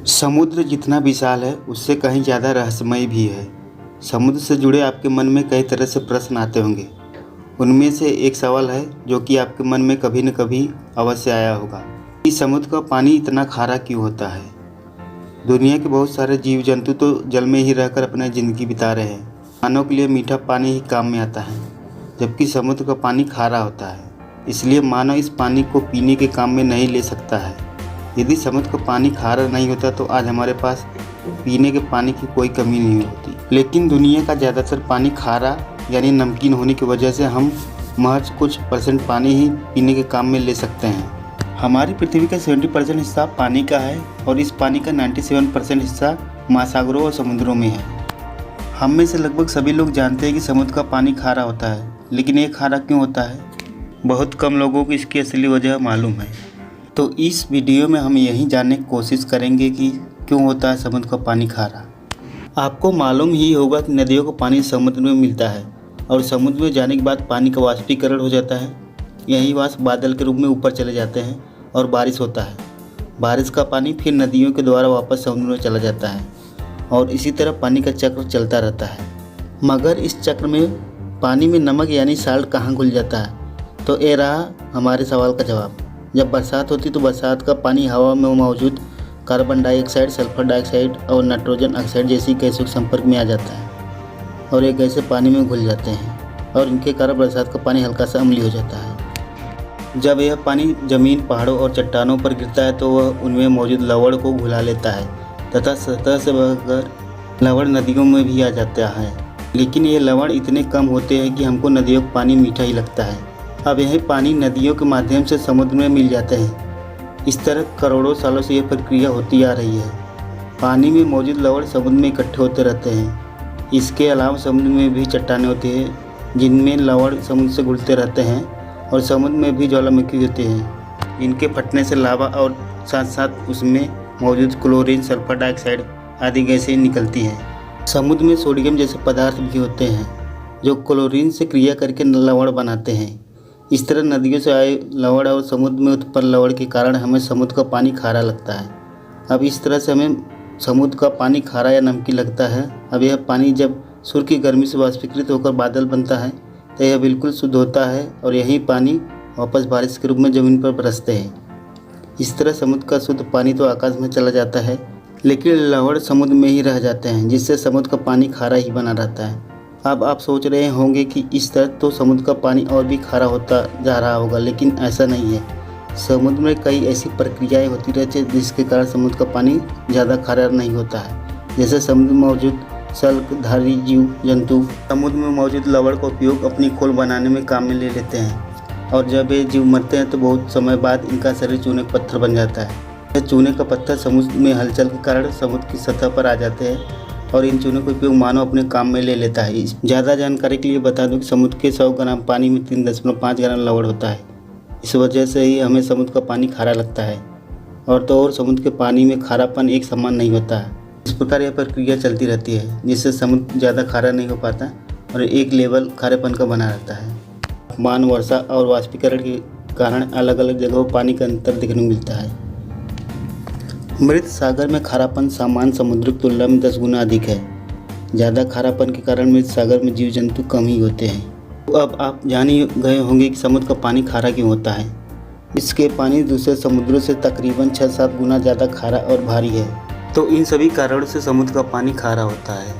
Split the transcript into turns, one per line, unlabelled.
समुद्र जितना विशाल है उससे कहीं ज़्यादा रहस्यमय भी है। समुद्र से जुड़े आपके मन में कई तरह से प्रश्न आते होंगे। उनमें से एक सवाल है जो कि आपके मन में कभी न कभी अवश्य आया होगा कि समुद्र का पानी इतना खारा क्यों होता है। दुनिया के बहुत सारे जीव जंतु तो जल में ही रहकर अपनी ज़िंदगी बिता रहे हैं। मानव के लिए मीठा पानी ही काम में आता है, जबकि समुद्र का पानी खारा होता है। इसलिए मानव इस पानी को पीने के काम में नहीं ले सकता है। यदि समुद्र का पानी खारा नहीं होता तो आज हमारे पास पीने के पानी की कोई कमी नहीं होती। लेकिन दुनिया का ज़्यादातर पानी खारा यानी नमकीन होने की वजह से हम महज कुछ परसेंट पानी ही पीने के काम में ले सकते हैं। हमारी पृथ्वी का 70% हिस्सा पानी का है और इस पानी का 97% हिस्सा महासागरों और समुद्रों में है। हम में से लगभग सभी लोग जानते हैं कि समुद्र का पानी खारा होता है, लेकिन ये खारा क्यों होता है? बहुत कम लोगों को इसकी असली वजह मालूम है। तो इस वीडियो में हम यही जानने की कोशिश करेंगे कि क्यों होता है समुद्र का पानी खारा। आपको मालूम ही होगा कि नदियों का पानी समुद्र में मिलता है और समुद्र में जाने के बाद पानी का वाष्पीकरण हो जाता है। यही वाष्प बादल के रूप में ऊपर चले जाते हैं और बारिश होता है। बारिश का पानी फिर नदियों के द्वारा वापस समुद्र में चला जाता है और इसी तरह पानी का चक्र चलता रहता है। मगर इस चक्र में पानी में नमक यानी साल्ट कहाँ घुल जाता है? तो ये रहा हमारे सवाल का जवाब। जब बरसात होती तो बरसात का पानी हवा में मौजूद कार्बन डाइऑक्साइड, सल्फर डाइऑक्साइड और नाइट्रोजन ऑक्साइड जैसी गैसों के संपर्क में आ जाता है और ये गैसें पानी में घुल जाते हैं और इनके कारण बरसात का पानी हल्का सा अम्लीय हो जाता है। जब यह पानी ज़मीन, पहाड़ों और चट्टानों पर गिरता है तो वह उनमें मौजूद लवण को घुला लेता है तथा सतह से बहकर लवण नदियों में भी आ जाता है। लेकिन ये लवण इतने कम होते हैं कि हमको नदियों का पानी मीठा ही लगता है। अब यह पानी नदियों के माध्यम से समुद्र में मिल जाते हैं। इस तरह करोड़ों सालों से यह प्रक्रिया होती आ रही है। पानी में मौजूद लवण समुद्र में इकट्ठे होते रहते हैं। इसके अलावा समुद्र में भी चट्टानें होती हैं जिनमें लवण समुद्र से घुलते रहते हैं और समुद्र में भी ज्वालामुखी होते हैं। इनके फटने से लावा और साथ साथ उसमें मौजूद क्लोरीन, सल्फर डाइऑक्साइड आदि गैसें निकलती हैं। समुद्र में सोडियम जैसे पदार्थ भी होते हैं जो क्लोरीन से क्रिया करके लवण बनाते हैं। इस तरह नदियों से आए लवण और समुद्र में उत्पन्न लवण के कारण हमें समुद्र का पानी खारा लगता है। अब इस तरह से हमें समुद्र का पानी खारा या नमकीन लगता है। अब यह पानी जब सूर्य की गर्मी से वाष्पीकृत होकर बादल बनता है तो यह बिल्कुल शुद्ध होता है और यही पानी वापस बारिश के रूप में ज़मीन पर बरसते हैं। इस तरह समुद्र का शुद्ध पानी तो आकाश में चला जाता है, लेकिन लवण समुद्र में ही रह जाते हैं, जिससे समुद्र का पानी खारा ही बना रहता है। अब आप सोच रहे होंगे कि इस तरह तो समुद्र का पानी और भी खारा होता जा रहा होगा, लेकिन ऐसा नहीं है। समुद्र में कई ऐसी प्रक्रियाएं होती रहती हैं जिसके कारण समुद्र का पानी ज़्यादा खारा नहीं होता है। जैसे समुद्र में मौजूद शल्कधारी जीव जंतु समुद्र में मौजूद लवण का उपयोग अपनी खोल बनाने में काम में ले लेते हैं और जब ये जीव मरते हैं तो बहुत समय बाद इनका शरीर चूने का पत्थर बन जाता है। यह चूने का पत्थर समुद्र में हलचल के कारण समुद्र की सतह पर आ जाते हैं और इन चूनों का उपयोग मानव अपने काम में ले लेता है। ज़्यादा जानकारी के लिए बता दूं कि समुद्र के 100 ग्राम पानी में 3.5 ग्राम लवण होता है। इस वजह से ही हमें समुद्र का पानी खारा लगता है। और तो और समुद्र के पानी में खारापन एक समान नहीं होता है। इस प्रकार यह प्रक्रिया चलती रहती है जिससे समुद्र ज़्यादा खारा नहीं हो पाता और एक लेवल खारेपन का बना रहता है। तापमान, वर्षा और वाष्पीकरण के कारण अलग अलग जगहों पानी का अंतर देखने को मिलता है। मृत सागर में खारापन सामान्य समुद्र की तुलना में 10 गुना अधिक है। ज़्यादा खारापन के कारण मृत सागर में जीव जंतु कम ही होते हैं। तो अब आप जान ही गए होंगे कि समुद्र का पानी खारा क्यों होता है। इसके पानी दूसरे समुद्रों से तकरीबन 6-7 गुना ज़्यादा खारा और भारी है। तो इन सभी कारणों से समुद्र का पानी खारा होता है।